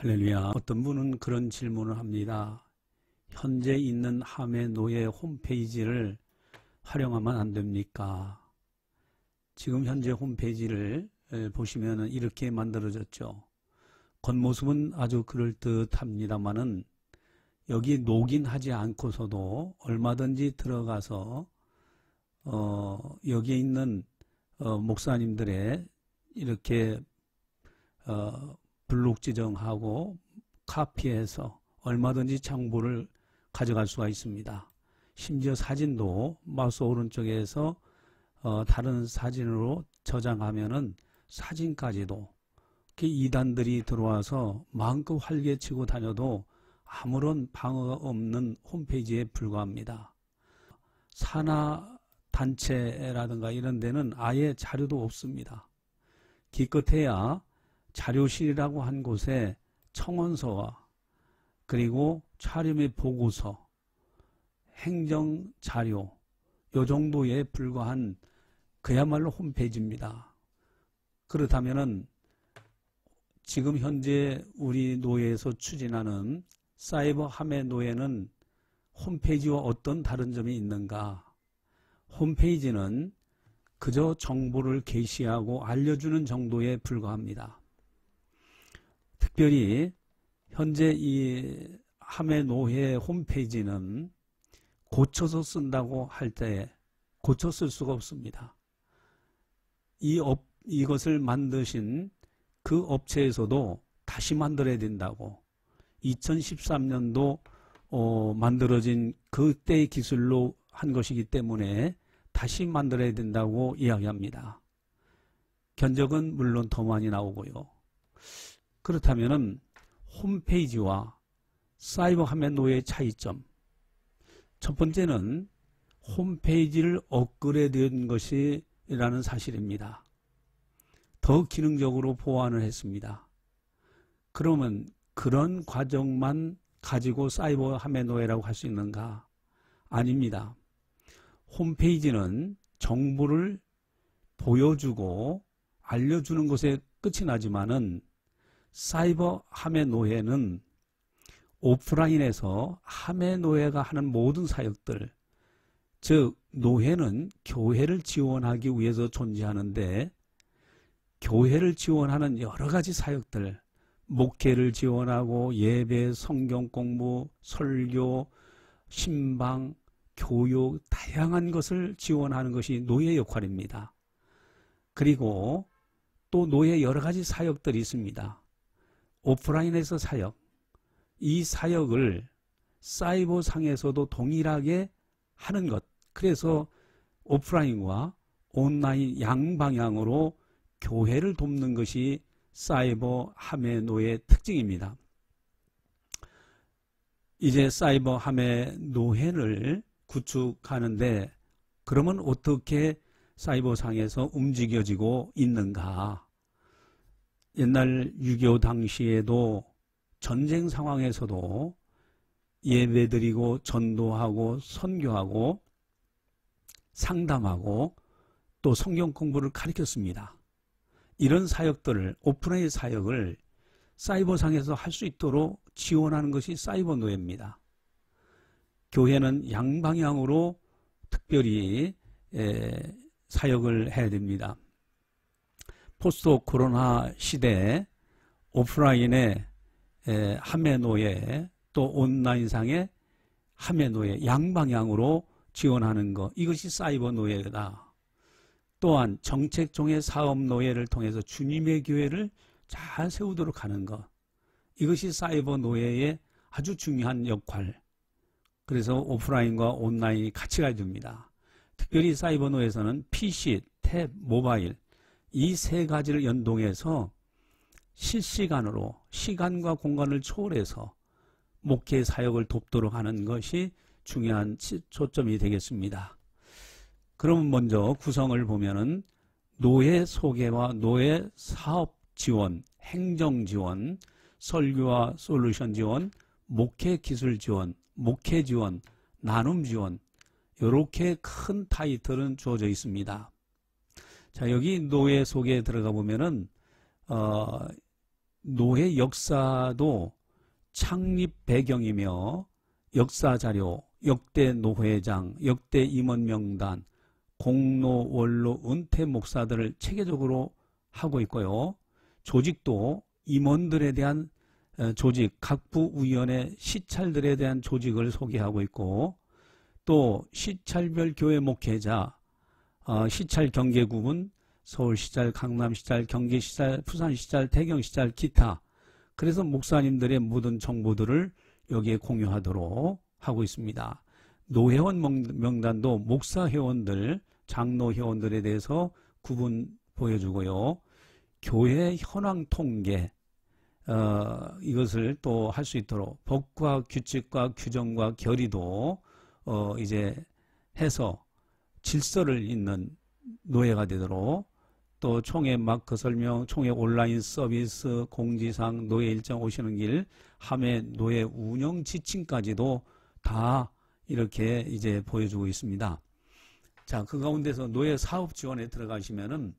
할렐루야. 어떤 분은 그런 질문을 합니다. 현재 있는 함의노예 홈페이지를 활용하면 안 됩니까? 지금 현재 홈페이지를 보시면 이렇게 만들어졌죠. 겉모습은 아주 그럴듯합니다만은 여기 로그인하지 않고서도 얼마든지 들어가서 여기에 있는 목사님들의 이렇게 블록 지정하고 카피해서 얼마든지 정보를 가져갈 수가 있습니다. 심지어 사진도 마우스 오른쪽에서 다른 사진으로 저장하면은 사진까지도 이단들이 들어와서 마음껏 활개치고 다녀도 아무런 방어가 없는 홈페이지에 불과합니다. 산하 단체라든가 이런 데는 아예 자료도 없습니다. 기껏해야 자료실이라고 한 곳에 청원서와 그리고 촬영의 보고서, 행정자료 요 정도에 불과한 그야말로 홈페이지입니다. 그렇다면은 지금 현재 우리 노예에서 추진하는 사이버 함의 노예는 홈페이지와 어떤 다른 점이 있는가? 홈페이지는 그저 정보를 게시하고 알려주는 정도에 불과합니다. 특별히 현재 이 함의 노예 홈페이지는 고쳐서 쓴다고 할 때 고쳐 쓸 수가 없습니다. 이것을 만드신 그 업체에서도 다시 만들어야 된다고 2013년도 만들어진 그때의 기술로 한 것이기 때문에 다시 만들어야 된다고 이야기합니다. 견적은 물론 더 많이 나오고요. 그렇다면은 홈페이지와 사이버 함의 노예의 차이점. 첫 번째는 홈페이지를 업그레이드한 것이라는 사실입니다. 더 기능적으로 보완을 했습니다. 그러면 그런 과정만 가지고 사이버 함의 노예라고 할 수 있는가? 아닙니다. 홈페이지는 정보를 보여주고 알려주는 것에 끝이 나지만은 사이버 함의 노예는 오프라인에서 함의 노예가 하는 모든 사역들, 즉 노예는 교회를 지원하기 위해서 존재하는데 교회를 지원하는 여러 가지 사역들, 목회를 지원하고 예배, 성경 공부, 설교, 신방, 교육, 다양한 것을 지원하는 것이 노예 역할입니다. 그리고 또 노예 여러 가지 사역들이 있습니다. 오프라인에서 사역, 이 사역을 사이버 상에서도 동일하게 하는 것. 그래서 오프라인과 온라인 양방향으로 교회를 돕는 것이 사이버 함의 노예의 특징입니다. 이제 사이버 함의 노예를 구축하는데 그러면 어떻게 사이버 상에서 움직여지고 있는가? 옛날 6.25 당시에도 전쟁 상황에서도 예배드리고 전도하고 선교하고 상담하고 또 성경 공부를 가르쳤습니다. 이런 사역들을 오프라인 사역을 사이버상에서 할 수 있도록 지원하는 것이 사이버 노예입니다. 교회는 양방향으로 특별히 사역을 해야 됩니다. 포스트 코로나 시대에 오프라인의 함의 노예 또 온라인상의 함의 노예 양방향으로 지원하는 것, 이것이 사이버 노예다. 또한 정책종의 사업 노예를 통해서 주님의 교회를 잘 세우도록 하는 것, 이것이 사이버 노예의 아주 중요한 역할. 그래서 오프라인과 온라인이 같이 가야 됩니다. 특별히 사이버 노예에서는 PC, 탭, 모바일 이 세 가지를 연동해서 실시간으로 시간과 공간을 초월해서 목회 사역을 돕도록 하는 것이 중요한 초점이 되겠습니다. 그럼 먼저 구성을 보면은 노예 소개와 노예 사업 지원, 행정 지원, 설교와 솔루션 지원, 목회 기술 지원, 목회 지원, 나눔 지원, 이렇게 큰 타이틀은 주어져 있습니다. 자, 여기 노예 소개에 들어가 보면은 노회 역사도 창립 배경이며 역사 자료, 역대 노회장, 역대 임원 명단, 공로, 원로, 은퇴 목사들을 체계적으로 하고 있고요. 조직도 임원들에 대한 조직, 각부위원회 시찰들에 대한 조직을 소개하고 있고, 또 시찰별 교회 목회자, 시찰 경계구분, 서울시찰, 강남시찰, 경기시찰, 부산시찰, 대경시찰, 기타. 그래서 목사님들의 모든 정보들을 여기에 공유하도록 하고 있습니다. 노회원 명단도 목사 회원들, 장로 회원들에 대해서 구분 보여주고요. 교회 현황 통계, 이것을 또 할 수 있도록 법과 규칙과 규정과 결의도 이제 해서 질서를 잇는 노예가 되도록, 또 총회 마크 설명, 총회 온라인 서비스, 공지사항, 노예 일정 오시는 길, 함의 노예 운영 지침까지도 다 이렇게 이제 보여주고 있습니다. 자, 그 가운데서 노예 사업 지원에 들어가시면은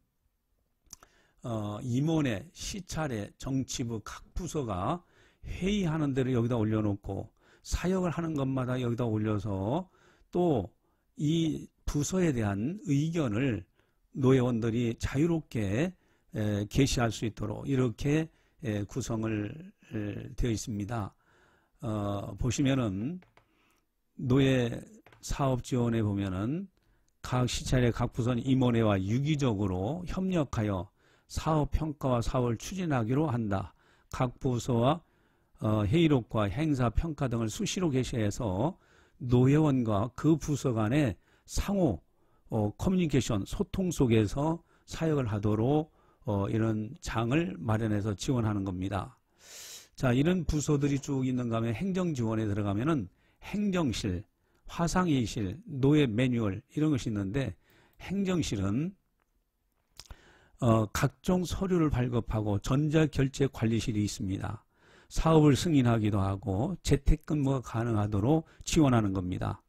임원회, 시찰회, 정치부 각 부서가 회의하는 데를 여기다 올려놓고 사역을 하는 것마다 여기다 올려서 또 이 부서에 대한 의견을 노회원들이 자유롭게 게시할 수 있도록 이렇게 구성을 되어 있습니다. 보시면은 노예 사업 지원에 보면은 각 시찰회, 각 부서는 임원회와 유기적으로 협력하여 사업 평가와 사업을 추진하기로 한다. 각 부서와 회의록과 행사 평가 등을 수시로 게시해서 노회원과 그 부서 간의 상호 커뮤니케이션, 소통 속에서 사역을 하도록 이런 장을 마련해서 지원하는 겁니다. 자, 이런 부서들이 쭉 있는가 하면 행정지원에 들어가면은 행정실, 화상회의실, 노예 매뉴얼 이런 것이 있는데, 행정실은 각종 서류를 발급하고 전자결제관리실이 있습니다. 사업을 승인하기도 하고 재택근무가 가능하도록 지원하는 겁니다.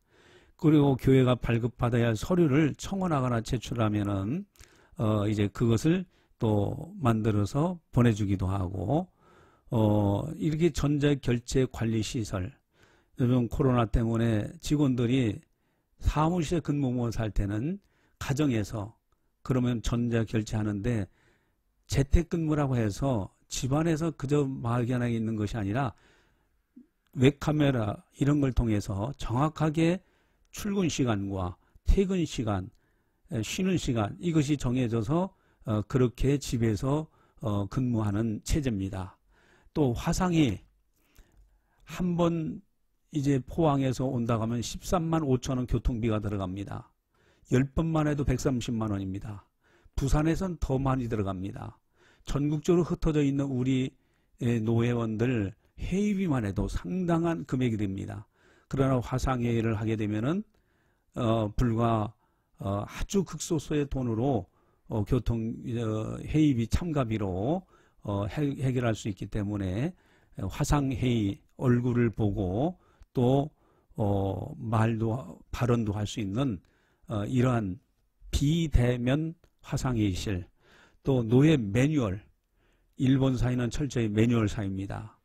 그리고 교회가 발급받아야 할 서류를 청원하거나 제출하면은 이제 그것을 또 만들어서 보내주기도 하고, 이렇게 전자결제관리시설, 요즘 코로나 때문에 직원들이 사무실에 근무 못할 때는 가정에서 그러면 전자결제하는데, 재택근무라고 해서 집안에서 그저 막연하게 있는 것이 아니라 웹카메라 이런 걸 통해서 정확하게 출근 시간과 퇴근 시간, 쉬는 시간 이것이 정해져서 그렇게 집에서 근무하는 체제입니다. 또 화상이 한 번 이제 포항에서 온다고 하면 13만 5천 원 교통비가 들어갑니다. 10번만 해도 130만 원입니다. 부산에선 더 많이 들어갑니다. 전국적으로 흩어져 있는 우리 노회원들 회의비만 해도 상당한 금액이 됩니다. 그러나 화상회의를 하게 되면은 불과 아주 극소수의 돈으로 교통 회의비 참가비로 해결할 수 있기 때문에 화상회의 얼굴을 보고 또 말도 발언도 할 수 있는 이러한 비대면 화상회의실, 또 노예 매뉴얼, 일본 사회는 철저히 매뉴얼 사회입니다.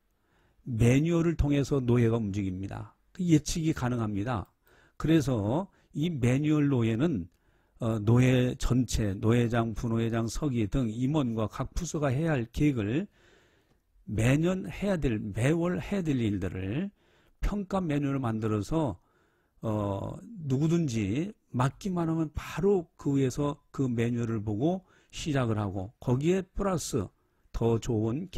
매뉴얼을 통해서 노예가 움직입니다. 예측이 가능합니다. 그래서 이 매뉴얼 노예는 노예 전체, 노예장, 부노예장, 서기 등 임원과 각 부서가 해야 할 계획을 매년 해야 될, 매월 해야 될 일들을 평가 매뉴얼을 만들어서 누구든지 맡기만 하면 바로 그 위에서 그 매뉴얼을 보고 시작을 하고, 거기에 플러스 더 좋은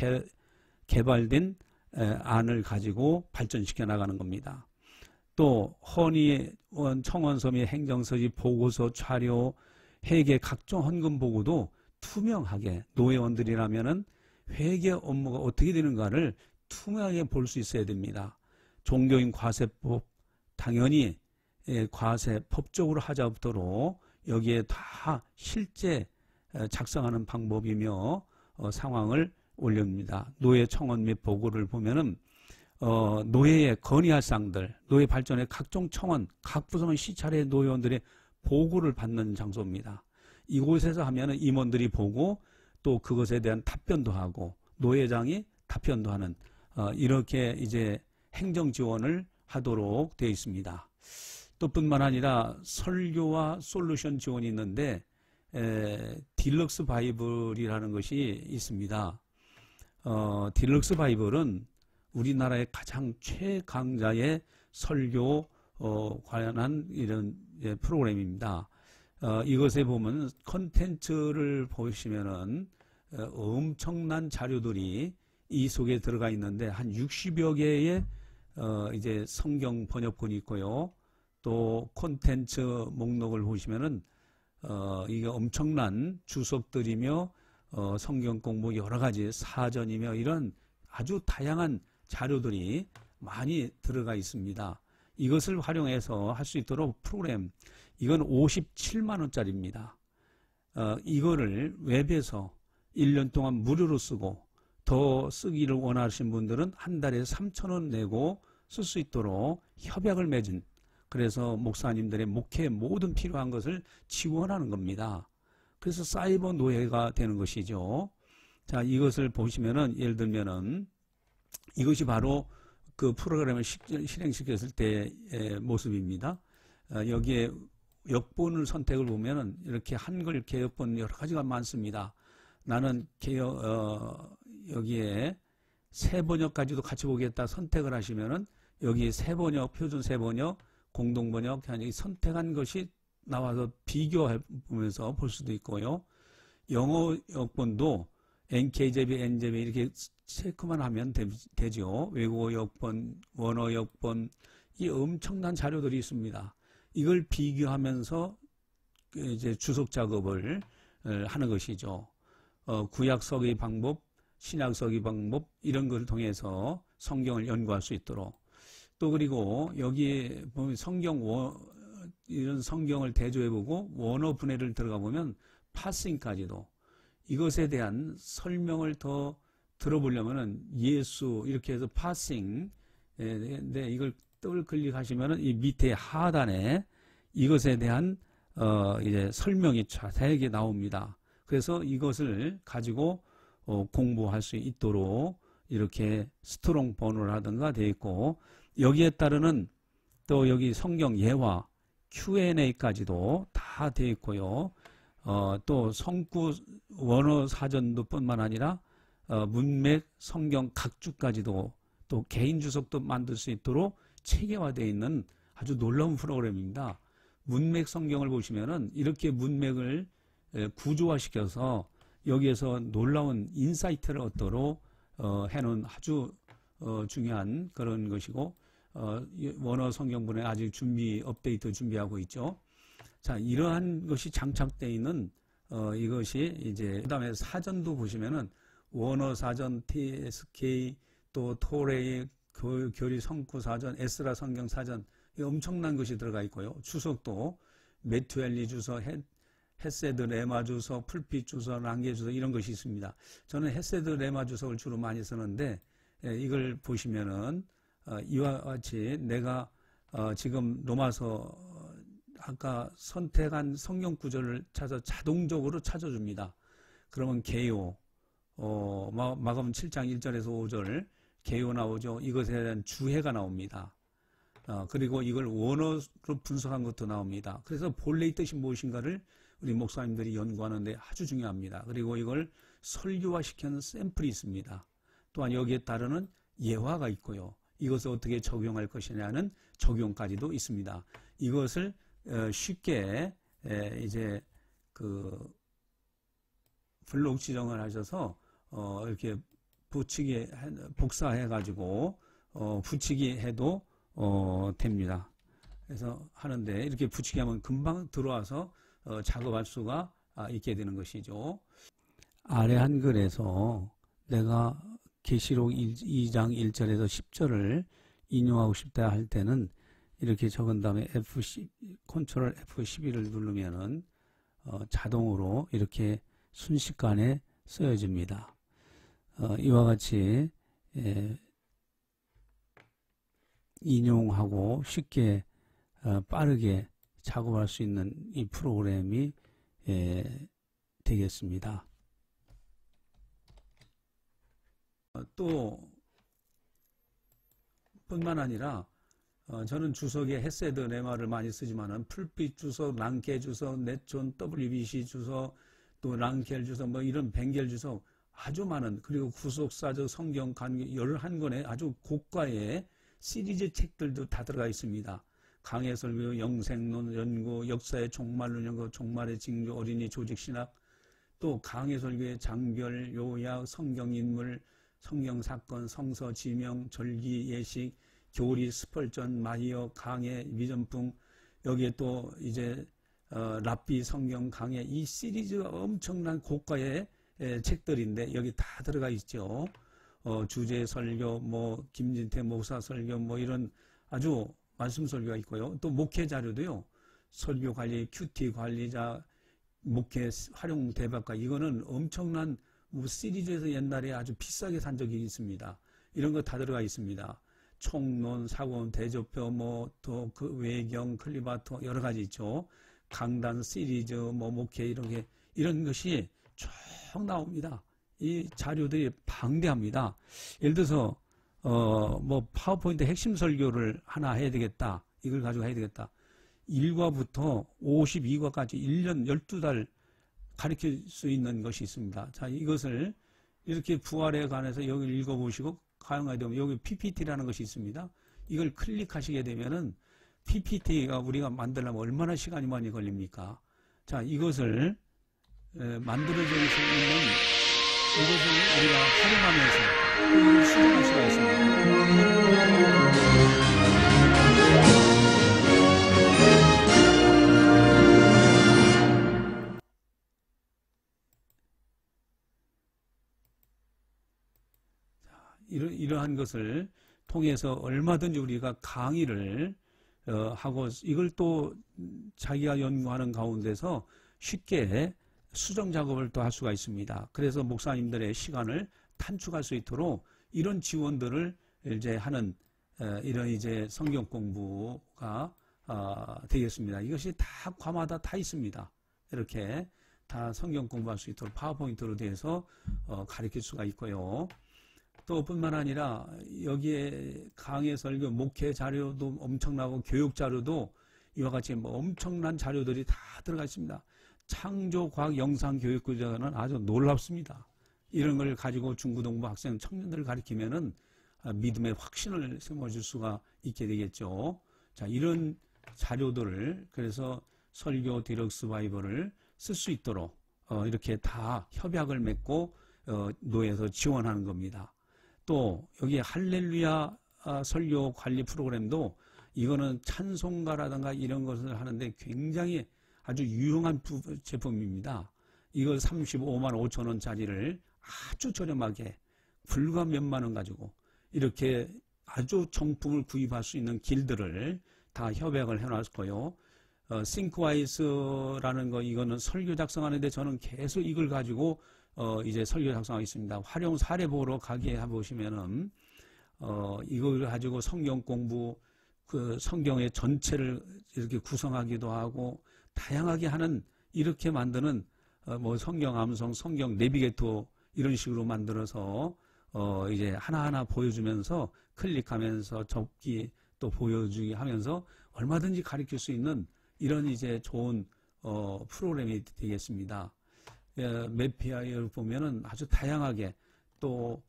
개발된 안을 가지고 발전시켜 나가는 겁니다. 또 헌의원, 청원서 및 행정서지, 보고서, 자료, 회계, 각종 헌금 보고도 투명하게, 노회원들이라면은 회계 업무가 어떻게 되는가를 투명하게 볼 수 있어야 됩니다. 종교인 과세법, 당연히 과세 법적으로 하자도록 여기에 다 실제 작성하는 방법이며 상황을 올립니다. 노예 청원 및 보고를 보면은 노예의 건의할 사항들, 노예 발전의 각종 청원, 각 부서는 시찰회 노회원들의 보고를 받는 장소입니다. 이곳에서 하면은 임원들이 보고 또 그것에 대한 답변도 하고 노회장이 답변도 하는 이렇게 이제 행정 지원을 하도록 되어 있습니다. 또 뿐만 아니라 설교와 솔루션 지원이 있는데 딜럭스 바이블이라는 것이 있습니다. 딜럭스 바이블은 우리나라의 가장 최강자의 설교 관련한 이런 프로그램입니다. 이것에 보면 컨텐츠를 보시면은 엄청난 자료들이 이 속에 들어가 있는데 한 60여 개의 이제 성경 번역본이 있고요. 또 콘텐츠 목록을 보시면은 이게 엄청난 주석들이며 성경 공부 여러 가지 사전이며 이런 아주 다양한 자료들이 많이 들어가 있습니다. 이것을 활용해서 할 수 있도록 프로그램, 이건 57만 원짜리입니다. 이거를 웹에서 1년 동안 무료로 쓰고 더 쓰기를 원하시는 분들은 한 달에 3,000원 내고 쓸 수 있도록 협약을 맺은, 그래서 목사님들의 목회 모든 필요한 것을 지원하는 겁니다. 그래서 사이버 노예가 되는 것이죠. 자, 이것을 보시면은 예를 들면은 이것이 바로 그 프로그램을 실행시켰을 때의 모습입니다. 여기에 역본을 선택을 보면은 이렇게 한글 개역본 여러 가지가 많습니다. 나는 여기에 새번역까지도 같이 보겠다 선택을 하시면은 여기 새번역, 표준 새번역, 공동번역 선택한 것이 나와서 비교해 보면서 볼 수도 있고요. 영어 역본도 NKJB, NJB 이렇게 체크만 하면 되죠. 외국어 역본, 원어 역본, 이 엄청난 자료들이 있습니다. 이걸 비교하면서 이제 주석 작업을 하는 것이죠. 구약 서기 방법, 신약 서기 방법 이런 것을 통해서 성경을 연구할 수 있도록, 또 그리고 여기 보면 이런 성경을 대조해보고 원어 분해를 들어가 보면 파싱까지도 이것에 대한 설명을 더 들어보려면은 예수 이렇게 해서 파싱, 네, 이걸 더블 클릭하시면은 이 밑에 하단에 이것에 대한 이제 설명이 자세하게 나옵니다. 그래서 이것을 가지고 공부할 수 있도록 이렇게 스트롱 번호를 하든가 되어 있고, 여기에 따르는 또 여기 성경 예화 Q&A까지도 다 되어 있고요. 또 성구 원어 사전도 뿐만 아니라 문맥 성경 각주까지도 또 개인 주석도 만들 수 있도록 체계화되어 있는 아주 놀라운 프로그램입니다. 문맥 성경을 보시면은 이렇게 문맥을 구조화시켜서 여기에서 놀라운 인사이트를 얻도록 해놓은 아주 중요한 그런 것이고, 원어 성경분에 아직 업데이트 준비하고 있죠. 자, 이러한 것이 장착되어 있는 이것이 이제 그다음에 사전도 보시면은 원어 사전, TSK, 또 토레이, 교리 성구 사전, 에스라 성경 사전, 엄청난 것이 들어가 있고요. 주석도 메투엘리 주석, 헤세드 레마 주석, 풀핏 주석, 랑게 주석 이런 것이 있습니다. 저는 헤세드 레마 주석을 주로 많이 쓰는데 이걸 보시면은 이와 같이 내가 지금 로마서 아까 선택한 성경 구절을 찾아 자동적으로 찾아줍니다. 그러면 개요, 마가복음 7장 1절에서 5절 개요 나오죠. 이것에 대한 주해가 나옵니다. 그리고 이걸 원어로 분석한 것도 나옵니다. 그래서 본래의 뜻이 무엇인가를 우리 목사님들이 연구하는데 아주 중요합니다. 그리고 이걸 설교화시키는 샘플이 있습니다. 또한 여기에 따르는 예화가 있고요. 이것을 어떻게 적용할 것이냐는 적용까지도 있습니다. 이것을 쉽게 이제 그 블록 지정을 하셔서 이렇게 복사해 가지고 붙이기 해도 됩니다. 그래서 하는데 이렇게 붙이기 하면 금방 들어와서 작업할 수가 있게 되는 것이죠. 아래 한글에서 내가 계시록 2장 1절에서 10절을 인용하고 싶다 할 때는 이렇게 적은 다음에 컨트롤 F12를 누르면은 자동으로 이렇게 순식간에 쓰여집니다. 이와 같이 인용하고 쉽게 빠르게 작업할 수 있는 이 프로그램이 되겠습니다. 또 뿐만 아니라 저는 주석에 헤세드 네마를 많이 쓰지만은 풀빛 주석, 랑켈 주석, 네촌, WBC 주석, 또 랑켈 주석, 뭐 이런 벵겔 주석 아주 많은, 그리고 구속사적 성경 강의 11권의 아주 고가의 시리즈 책들도 다 들어가 있습니다. 강해설교, 영생론 연구, 역사의 종말론 연구, 종말의 징조, 어린이 조직신학, 또 강해설교의 장별, 요약, 성경인물, 성경사건, 성서 지명, 절기, 예식, 교리, 스펄전, 마이어, 강해, 미전풍, 여기에 또 이제 랍비 성경 강해, 이 시리즈가 엄청난 고가의 책들인데 여기 다 들어가 있죠. 주제 설교, 뭐 김진태 목사 설교, 뭐 이런 아주 말씀 설교가 있고요. 또 목회 자료도요. 설교 관리, 큐티 관리자, 목회 활용 대박과, 이거는 엄청난 뭐 시리즈에서 옛날에 아주 비싸게 산 적이 있습니다. 이런 거 다 들어가 있습니다. 총론, 사고론, 대조표, 뭐 또 그 외경, 클리바토 여러 가지 있죠. 강단 시리즈, 뭐 목회 이런 것이 쭉 나옵니다. 이 자료들이 방대합니다. 예를 들어서 뭐 파워포인트 핵심 설교를 하나 해야 되겠다. 이걸 가지고 해야 되겠다. 1과부터 52과까지 1년 12달 가르칠 수 있는 것이 있습니다. 자, 이것을 이렇게 부활에 관해서 여기 읽어보시고 가용하게 되면 여기 PPT라는 것이 있습니다. 이걸 클릭하시게 되면은 PPT가 우리가 만들려면 얼마나 시간이 많이 걸립니까? 자, 이것을 만들어져 있는 이것을 우리가 활용하면서 수정할 수가 있습니다. 이러한 것을 통해서 얼마든지 우리가 강의를 하고, 이걸 또 자기가 연구하는 가운데서 쉽게 수정 작업을 또 할 수가 있습니다. 그래서 목사님들의 시간을 단축할 수 있도록 이런 지원들을 이제 하는 이런 이제 성경 공부가 되겠습니다. 이것이 다 과마다 다 있습니다. 이렇게 다 성경 공부할 수 있도록 파워포인트로 돼서 가르칠 수가 있고요. 또 뿐만 아니라 여기에 강해 설교, 목회 자료도 엄청나고 교육 자료도 이와 같이 뭐 엄청난 자료들이 다 들어가 있습니다. 창조과학 영상교육교재는 아주 놀랍습니다. 이런 걸 가지고 중고등부 학생 청년들을 가르치면은 믿음의 확신을 심어줄 수가 있게 되겠죠. 자, 이런 자료들을 그래서 설교 디럭스 바이블을 쓸 수 있도록 이렇게 다 협약을 맺고 노예에서 지원하는 겁니다. 또 여기 할렐루야 설교 관리 프로그램도 이거는 찬송가라든가 이런 것을 하는데 굉장히 아주 유용한 제품입니다. 이걸 35만 5천 원짜리를 아주 저렴하게 불과 몇만 원 가지고 이렇게 아주 정품을 구입할 수 있는 길들을 다 협약을 해놨고요. 싱크와이스라는 거, 이거는 설교 작성하는데 저는 계속 이걸 가지고 이제 설교 작성하고 있습니다. 활용 사례 보러 가게 해보시면은 이걸 가지고 성경 공부, 그 성경의 전체를 이렇게 구성하기도 하고 다양하게 하는, 이렇게 만드는 뭐 성경 암송, 성경 내비게이터 이런 식으로 만들어서 이제 하나하나 보여주면서 클릭하면서 접기 또 보여주기 하면서 얼마든지 가르칠 수 있는 이런 이제 좋은 프로그램이 되겠습니다. 메피아를 보면은 아주 다양하게 또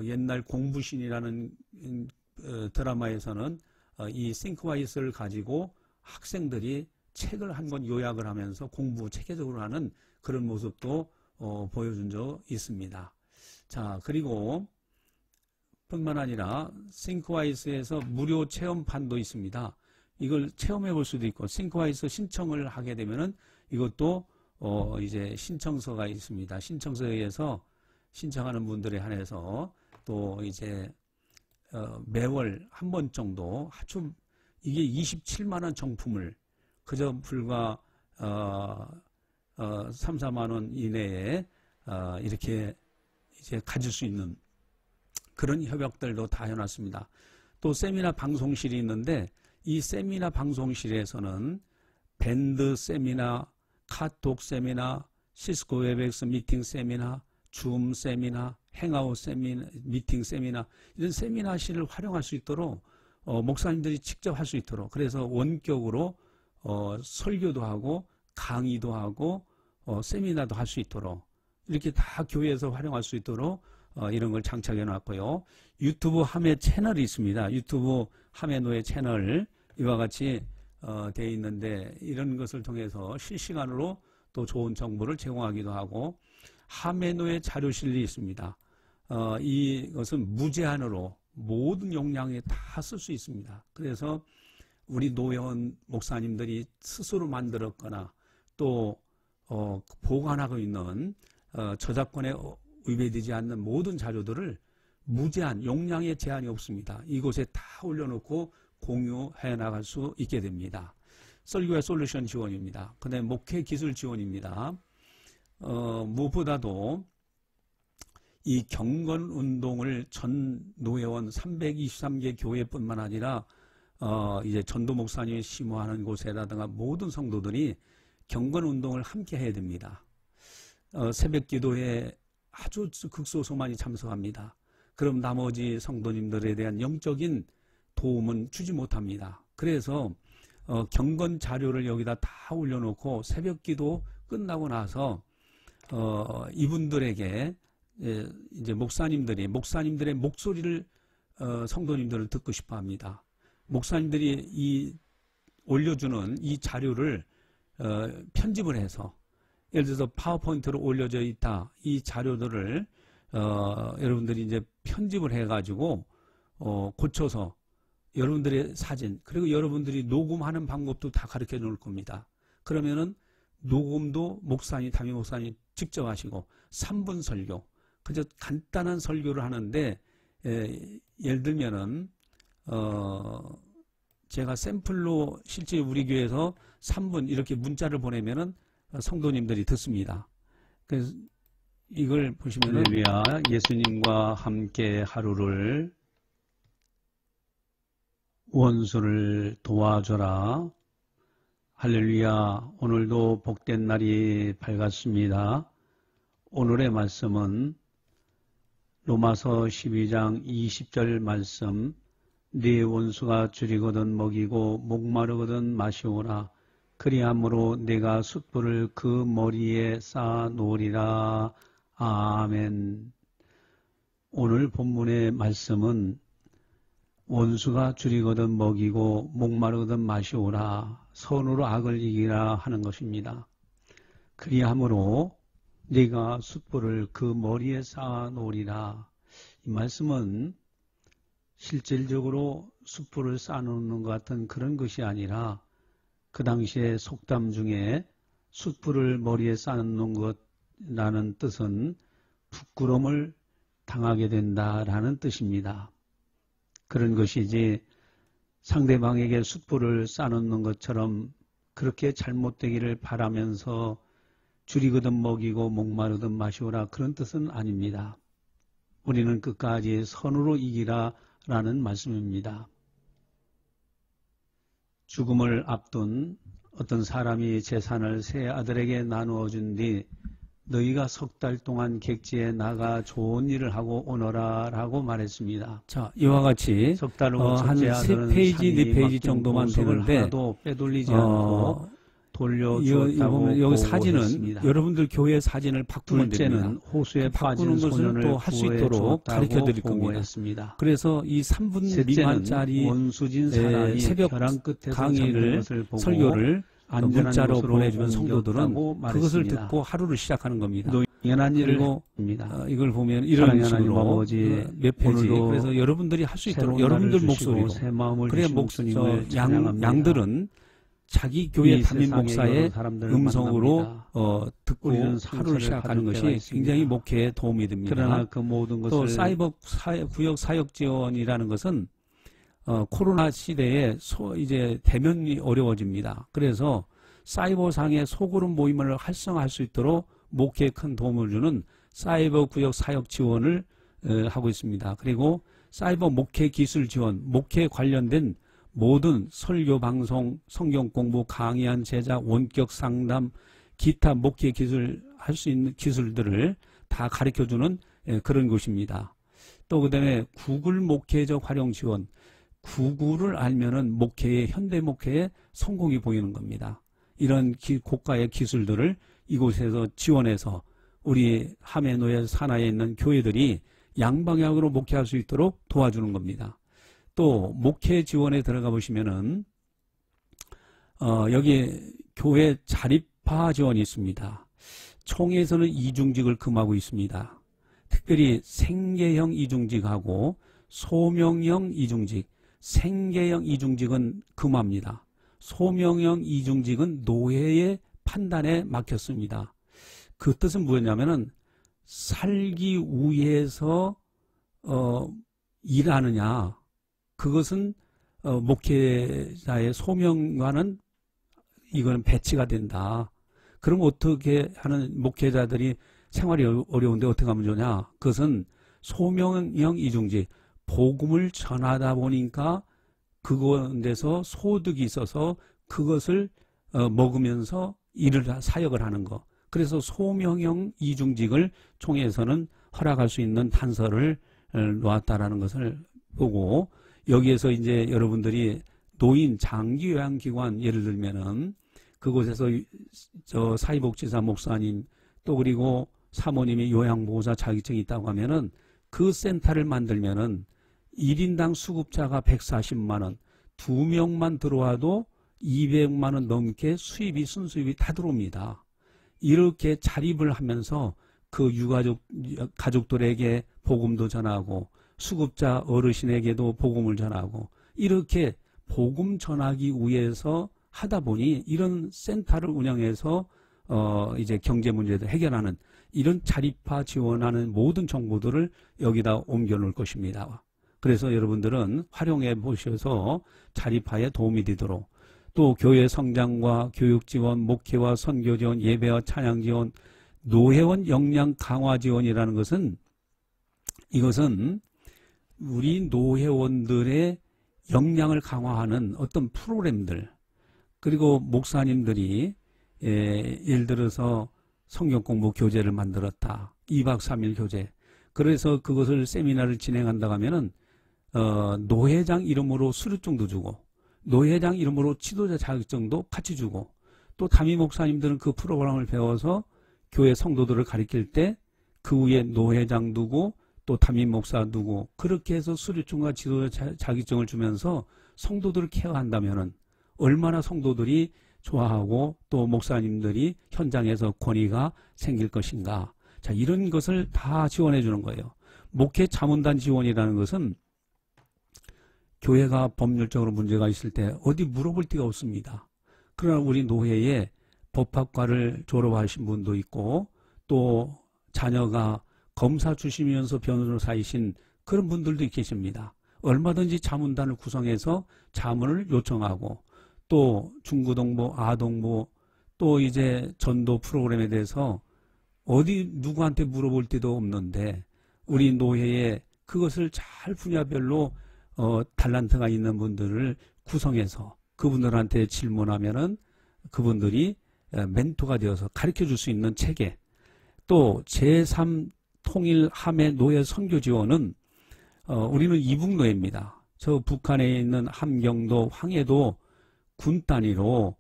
옛날 공부신이라는 드라마에서는 이 싱크와이스를 가지고 학생들이 책을 한 권 요약을 하면서 공부 체계적으로 하는 그런 모습도 보여준 적 있습니다. 자, 그리고 뿐만 아니라 싱크와이스에서 무료 체험판도 있습니다. 이걸 체험해 볼 수도 있고, 싱크와이스 신청을 하게 되면은 이것도 이제 신청서가 있습니다. 신청서에 의해서 신청하는 분들에 한해서 또 이제 매월 한 번 정도 아주 이게 27만 원 정품을 그저 불과 3, 4만 원 이내에 이렇게 이제 가질 수 있는 그런 협약들도 다 해놨습니다. 또 세미나 방송실이 있는데 이 세미나 방송실에서는 밴드 세미나, 카톡 세미나, 시스코 웹엑스 미팅 세미나, 줌 세미나, 행아웃 세미나, 미팅 세미나 이런 세미나실을 활용할 수 있도록 목사님들이 직접 할 수 있도록 그래서 원격으로 설교도 하고 강의도 하고 세미나도 할 수 있도록 이렇게 다 교회에서 활용할 수 있도록 이런 걸 장착해 놨고요. 유튜브 함의 채널이 있습니다. 유튜브 함의 노예 채널 이와 같이 되어 있는데 이런 것을 통해서 실시간으로 또 좋은 정보를 제공하기도 하고 함의 노예 자료실이 있습니다. 이것은 무제한으로 모든 용량에 다 쓸 수 있습니다. 그래서 우리 노회원 목사님들이 스스로 만들었거나 또 보관하고 있는 저작권에 위배되지 않는 모든 자료들을 무제한 용량의 제한이 없습니다. 이곳에 다 올려놓고 공유해 나갈 수 있게 됩니다. 설교의 솔루션 지원입니다. 그 다음에 목회 기술 지원입니다. 무엇보다도 이 경건 운동을 전 노회원 323개 교회뿐만 아니라 이제 전도 목사님이 심호하는 곳에라든가 모든 성도들이 경건 운동을 함께 해야 됩니다. 새벽 기도에 아주 극소수만이 참석합니다. 그럼 나머지 성도님들에 대한 영적인 도움은 주지 못합니다. 그래서 경건 자료를 여기다 다 올려놓고 새벽 기도 끝나고 나서 이분들에게 이제 목사님들의 목소리를 성도님들을 듣고 싶어 합니다. 목사님들이 이 올려주는 이 자료를 편집을 해서 예를 들어서 파워포인트로 올려져 있다. 이 자료들을 여러분들이 이제 편집을 해가지고 고쳐서 여러분들의 사진 그리고 여러분들이 녹음하는 방법도 다 가르쳐 놓을 겁니다. 그러면은 녹음도 담임 목사님 직접 하시고 3분 설교 그저 간단한 설교를 하는데 예를 들면은 제가 샘플로 실제 우리 교회에서 3분 이렇게 문자를 보내면은 성도님들이 듣습니다. 그래서 이걸 보시면은 할렐루야 예수님과 함께 하루를 원수를 도와줘라. 할렐루야 오늘도 복된 날이 밝았습니다. 오늘의 말씀은 로마서 12장 20절 말씀 네 원수가 줄이거든 먹이고 목마르거든 마시오라. 그리함으로 내가 숯불을 그 머리에 쌓아 놓으리라. 아멘. 오늘 본문의 말씀은 원수가 줄이거든 먹이고 목마르거든 마시오라. 선으로 악을 이기라 하는 것입니다. 그리함으로 네가 숯불을 그 머리에 쌓아 놓으리라. 이 말씀은 실질적으로 숯불을 쌓아놓는 것 같은 그런 것이 아니라 그 당시에 속담 중에 숯불을 머리에 쌓아놓는 것이라는 뜻은 부끄러움을 당하게 된다라는 뜻입니다. 그런 것이지 상대방에게 숯불을 쌓아놓는 것처럼 그렇게 잘못되기를 바라면서 줄이거든 먹이고 목마르든 마시오라 그런 뜻은 아닙니다. 우리는 끝까지 선으로 이기라 라는 말씀입니다. 죽음을 앞둔 어떤 사람이 재산을 세 아들에게 나누어 준 뒤 너희가 석 달 동안 객지에 나가 좋은 일을 하고 오너라 라고 말했습니다. 자, 이와 같이 한 3페이지, 4페이지 정도만 되는데 하나도 빼돌리지 않고 돌려주었다고 여기 사진은 했습니다. 여러분들 교회 사진을 바꾸면 됩니다. 호수에 바꾸는 것을 또 할 수 있도록 가르쳐 드릴 겁니다. 그래서 이 3분 미만짜리 새벽 강의를 설교를 문자로 보내주는 성도들은 그것을 듣고 하루를 시작하는 겁니다. 그리고 이걸 보면 이런 식으로 몇 페이지 그래서 여러분들이 할 수 있도록 여러분들 목소리로 그래야 양들은 자기 교회 담임 목사의 음성으로 듣고 하루를 시작하는 것이 굉장히 목회에 도움이 됩니다. 그러나 그 모든 것을 또 사이버 구역 사역 지원이라는 것은 코로나 시대에 이제 대면이 어려워집니다. 그래서 사이버상의 소그룹 모임을 활성화할 수 있도록 목회에 큰 도움을 주는 사이버 구역 사역 지원을 하고 있습니다. 그리고 사이버 목회 기술 지원, 목회 관련된 모든 설교 방송, 성경 공부, 강의한 제작, 원격 상담, 기타 목회 기술 할 수 있는 기술들을 다 가르쳐주는 그런 곳입니다. 또 그다음에 구글 목회적 활용 지원. 구글을 알면은 목회의 현대 목회의 성공이 보이는 겁니다. 이런 고가의 기술들을 이곳에서 지원해서 우리 하매노예 산하에 있는 교회들이 양방향으로 목회할 수 있도록 도와주는 겁니다. 또 목회 지원에 들어가 보시면은 여기 교회 자립화 지원이 있습니다. 총회에서는 이중직을 금하고 있습니다. 특별히 생계형 이중직하고 소명형 이중직, 생계형 이중직은 금합니다. 소명형 이중직은 노회의 판단에 맡겼습니다. 그 뜻은 뭐냐면은 살기 위해서 일하느냐, 그것은 목회자의 소명과는 이거는 배치가 된다. 그럼 어떻게 하는 목회자들이 생활이 어려운데 어떻게 하면 좋냐? 그것은 소명형 이중직, 복음을 전하다 보니까 그곳에서 소득이 있어서 그것을 먹으면서 사역을 하는 거. 그래서 소명형 이중직을 총회에서는 허락할 수 있는 단서를 놓았다라는 것을 보고, 여기에서 이제 여러분들이 노인 장기요양기관 예를 들면은 그곳에서 저 사회복지사 목사님 또 그리고 사모님이 요양보호사 자격증이 있다고 하면은 그 센터를 만들면은 1인당 수급자가 140만 원, 2명만 들어와도 200만 원 넘게 순수입이 다 들어옵니다. 이렇게 자립을 하면서 그 가족들에게 복음도 전하고 수급자 어르신에게도 복음을 전하고 이렇게 복음 전하기 위해서 하다 보니 이런 센터를 운영해서 이제 경제 문제도 해결하는 이런 자립화 지원하는 모든 정보들을 여기다 옮겨 놓을 것입니다. 그래서 여러분들은 활용해 보셔서 자립화에 도움이 되도록, 또 교회 성장과 교육 지원, 목회와 선교 지원, 예배와 찬양 지원, 노회원 역량 강화 지원이라는 것은, 이것은 우리 노회원들의 역량을 강화하는 어떤 프로그램들, 그리고 목사님들이 예를 들어서 성경 공부 교재를 만들었다. 2박 3일 교재. 그래서 그것을 세미나를 진행한다고 하면은 노회장 이름으로 수료증도 주고 노회장 이름으로 지도자 자격증도 같이 주고, 또 담임 목사님들은 그 프로그램을 배워서 교회 성도들을 가르칠 때 그 위에 노회장 두고 또 담임 목사 두고 그렇게 해서 수료증과 지도자 자격증을 주면서 성도들을 케어한다면은 얼마나 성도들이 좋아하고 또 목사님들이 현장에서 권위가 생길 것인가. 자, 이런 것을 다 지원해 주는 거예요. 목회 자문단 지원이라는 것은 교회가 법률적으로 문제가 있을 때 어디 물어볼 데가 없습니다. 그러나 우리 노회에 법학과를 졸업하신 분도 있고 또 자녀가 검사 출신이면서 변호사이신 그런 분들도 계십니다. 얼마든지 자문단을 구성해서 자문을 요청하고 또 중고등부, 아동부 또 이제 전도 프로그램에 대해서 어디 누구한테 물어볼 데도 없는데 우리 노회에 그것을 잘 분야별로 달란트가 있는 분들을 구성해서 그분들한테 질문하면은 그분들이 멘토가 되어서 가르쳐 줄 수 있는 체계, 또 제3 통일 하매 노예 선교 지원은 우리는 이북노예입니다. 저 북한에 있는 함경도, 황해도 군 단위로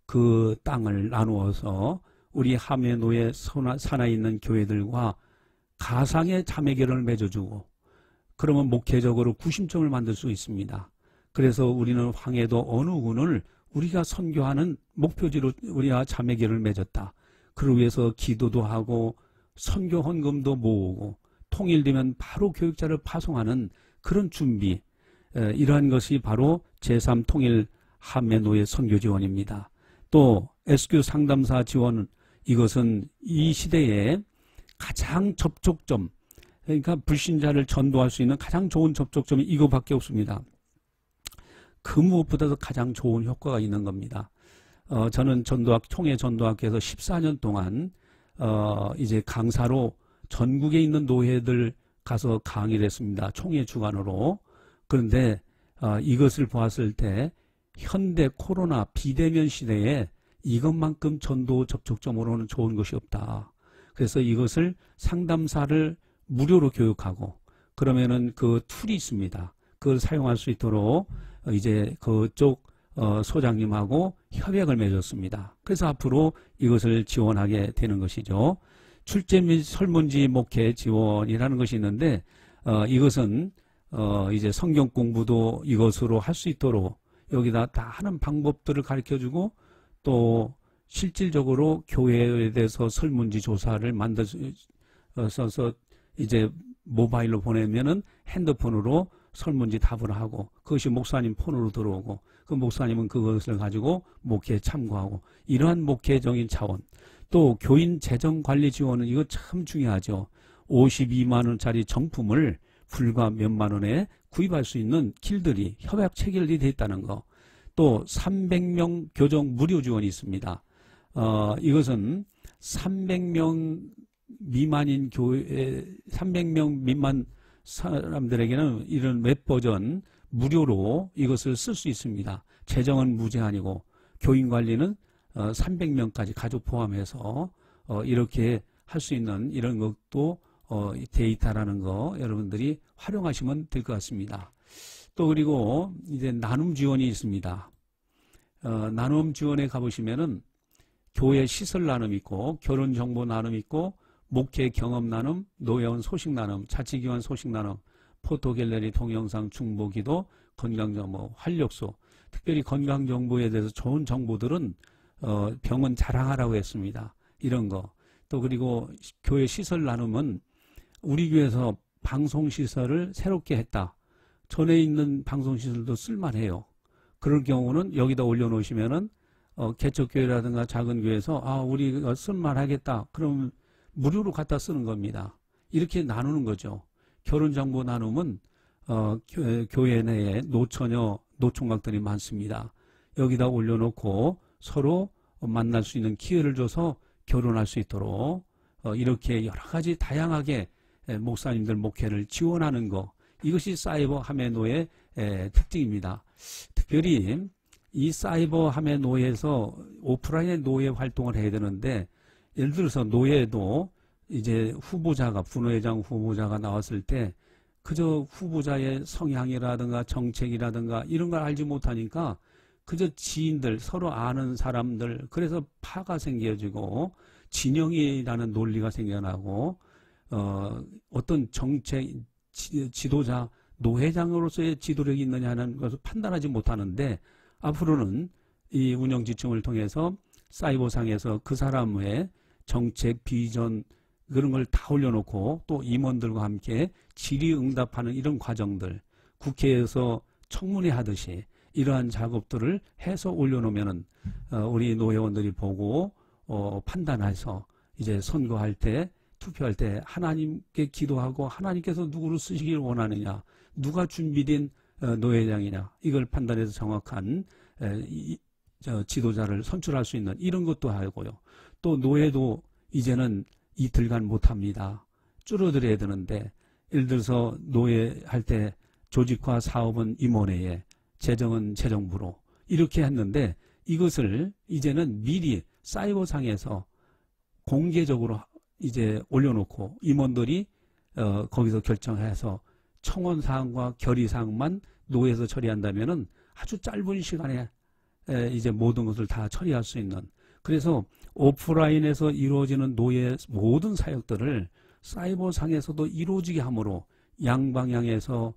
그 땅을 나누어서 우리 하매 노예 산하에 있는 교회들과 가상의 자매결연을 맺어주고, 그러면 목회적으로 구심점을 만들 수 있습니다. 그래서 우리는 황해도 어느 군을 우리가 선교하는 목표지로 우리가 자매결연을 맺었다. 그러기 위해서 기도도 하고 선교 헌금도 모으고 통일되면 바로 교육자를 파송하는 그런 준비, 이러한 것이 바로 제3 통일 하매 노예 선교 지원입니다. 또 SQ 상담사 지원, 이것은 이 시대에 가장 접촉점, 그러니까 불신자를 전도할 수 있는 가장 좋은 접촉점이 이거밖에 없습니다. 그 무엇보다도 가장 좋은 효과가 있는 겁니다. 저는 총회 전도학교에서 14년 동안 이제 강사로 전국에 있는 노회들 가서 강의를 했습니다. 총회 주관으로. 그런데 이것을 보았을 때 현대 코로나 비대면 시대에 이것만큼 전도 접촉점으로는 좋은 것이 없다. 그래서 이것을 상담사를 무료로 교육하고 그러면은 그 툴이 있습니다. 그걸 사용할 수 있도록 이제 그쪽 소장님하고 협약을 맺었습니다. 그래서 앞으로 이것을 지원하게 되는 것이죠. 출제 및 설문지 목회 지원이라는 것이 있는데 이것은 이제 성경 공부도 이것으로 할 수 있도록 여기다 다 하는 방법들을 가르쳐주고 또 실질적으로 교회에 대해서 설문지 조사를 만들어서 이제 모바일로 보내면은 핸드폰으로 설문지 답을 하고 그것이 목사님 폰으로 들어오고 그 목사님은 그것을 가지고 목회에 참고하고 이러한 목회적인 차원 또 교인 재정관리 지원은 이거 참 중요하죠. 52만 원짜리 정품을 불과 몇만 원에 구입할 수 있는 길들이 협약 체결이 되어 있다는 거. 또 300명 교정 무료 지원이 있습니다. 이것은 300명 미만인 교회 300명 미만 사람들에게는 이런 웹버전 무료로 이것을 쓸 수 있습니다. 재정은 무제한이고 교인 관리는 300명까지 가족 포함해서 이렇게 할 수 있는 이런 것도 데이터라는 거 여러분들이 활용하시면 될 것 같습니다. 또 그리고 이제 나눔 지원이 있습니다. 나눔 지원에 가보시면은 교회 시설 나눔 있고 결혼 정보 나눔 있고 목회 경험 나눔, 노회원 소식 나눔, 자치기관 소식 나눔, 포토갤러리 동영상 중보기도, 건강정보, 활력소. 특별히 건강정보에 대해서 좋은 정보들은 병원 자랑하라고 했습니다. 이런 거. 또 그리고 교회 시설 나눔은 우리 교회에서 방송시설을 새롭게 했다. 전에 있는 방송시설도 쓸만해요. 그럴 경우는 여기다 올려놓으시면은 개척교회라든가 작은 교회에서 우리가 쓸만하겠다. 그럼 무료로 갖다 쓰는 겁니다. 이렇게 나누는 거죠. 결혼정보 나눔은 교회 내에 노처녀, 노총각들이 많습니다. 여기다 올려놓고 서로 만날 수 있는 기회를 줘서 결혼할 수 있도록 이렇게 여러 가지 다양하게 목사님들 목회를 지원하는 거 이것이 사이버 하메노의 특징입니다. 특별히 이 사이버 하메노에서 오프라인의 노예 활동을 해야 되는데 예를 들어서 노예도 이제 후보자가 분회장 후보자가 나왔을 때 그저 후보자의 성향이라든가 정책이라든가 이런 걸 알지 못하니까 그저 지인들 서로 아는 사람들 그래서 파가 생겨지고 진영이라는 논리가 생겨나고 어떤 정책 지도자 노회장으로서의 지도력이 있느냐는 것을 판단하지 못하는데 앞으로는 이 운영지침을 통해서 사이버상에서 그 사람의 정책 비전 그런 걸 다 올려놓고 또 임원들과 함께 질의응답하는 이런 과정들 국회에서 청문회 하듯이 이러한 작업들을 해서 올려놓으면은 우리 노회원들이 보고 판단해서 이제 선거할 때 투표할 때 하나님께 기도하고 하나님께서 누구를 쓰시길 원하느냐 누가 준비된 노회장이냐 이걸 판단해서 정확한 지도자를 선출할 수 있는 이런 것도 하고요. 또 노회도 이제는 이틀간 못합니다. 줄어들어야 되는데 예를 들어서 노회할 때 조직화 사업은 임원회에 재정은 재정부로 이렇게 했는데 이것을 이제는 미리 사이버상에서 공개적으로 이제 올려놓고 임원들이 거기서 결정해서 청원사항과 결의사항만 노회에서 처리한다면은 아주 짧은 시간에 이제 모든 것을 다 처리할 수 있는 그래서 오프라인에서 이루어지는 노예 모든 사역들을 사이버상에서도 이루어지게 함으로 양방향에서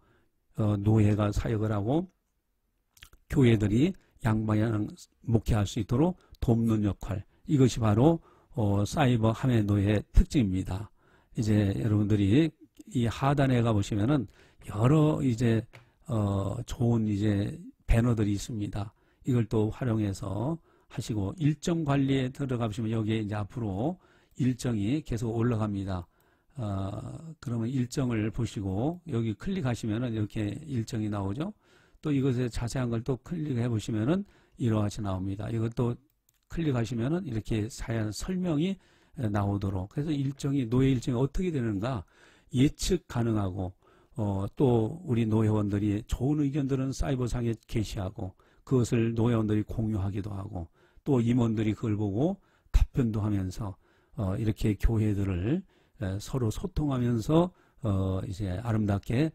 노예가 사역을 하고 교회들이 양방향 목회할 수 있도록 돕는 역할 이것이 바로 사이버 하메노의 특징입니다. 이제 여러분들이 이 하단에 가보시면은 여러 이제 좋은 이제 배너들이 있습니다. 이걸 또 활용해서 하시고 일정 관리에 들어가시면 여기에 이제 앞으로 일정이 계속 올라갑니다. 그러면 일정을 보시고 여기 클릭하시면은 이렇게 일정이 나오죠. 또 이것에 자세한 걸 또 클릭해 보시면은 이러같이 나옵니다. 이것도 클릭하시면은 이렇게 사연 설명이 나오도록 그래서 일정이 노예 일정이 어떻게 되는가 예측 가능하고 또 우리 노회원들이 좋은 의견들은 사이버상에 게시하고 그것을 노회원들이 공유하기도 하고 또 임원들이 그걸 보고 답변도 하면서 이렇게 교회들을 서로 소통하면서 이제 아름답게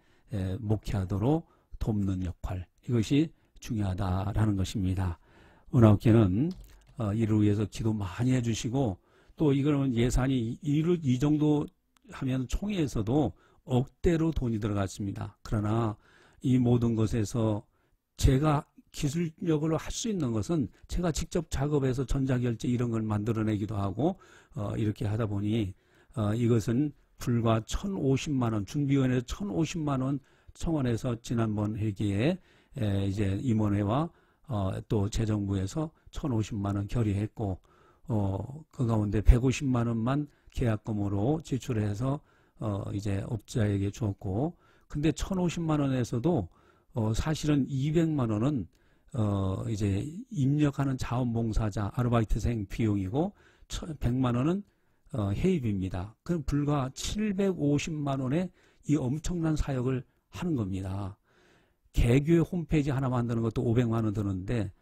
목회하도록 돕는 역할, 이것이 중요하다라는 것입니다. 은하옥교는 이를 위해서 기도 많이 해주시고, 또 이거는 예산이 이 정도 하면 총회에서도 억대로 돈이 들어갔습니다. 그러나 이 모든 것에서 제가 기술력으로 할 수 있는 것은 제가 직접 작업해서 전자결제 이런 걸 만들어내기도 하고 이렇게 하다 보니 이것은 불과 1,050만원, 준비위원회에서 1,050만원 청원해서 지난번 회기에 이제 임원회와 또 재정부에서 1,050만원 결의했고, 그 가운데 150만원만 계약금으로 지출해서 이제 업자에게 줬고, 근데 1,050만원에서도 사실은 200만원은 이제 입력하는 자원봉사자 아르바이트생 비용이고 100만원은 해입입니다. 그럼 불과 750만원의 이 엄청난 사역을 하는 겁니다. 개교회 홈페이지 하나 만드는 것도 500만원 드는데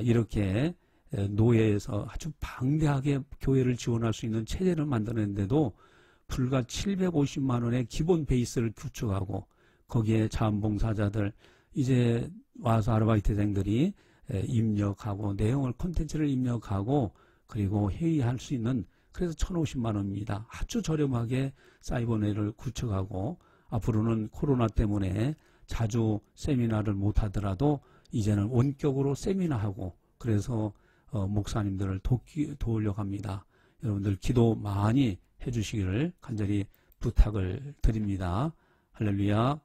이렇게 노예에서 아주 방대하게 교회를 지원할 수 있는 체제를 만드는데도 불과 750만원의 기본 베이스를 구축하고, 거기에 자원봉사자들 이제 와서 아르바이트생들이 입력하고 내용을 콘텐츠를 입력하고 그리고 회의할 수 있는, 그래서 1,050만원입니다. 아주 저렴하게 사이버넷을 구축하고, 앞으로는 코로나 때문에 자주 세미나를 못하더라도 이제는 원격으로 세미나하고, 그래서 목사님들을 도우려고 합니다. 여러분들 기도 많이 해주시기를 간절히 부탁을 드립니다. 할렐루야.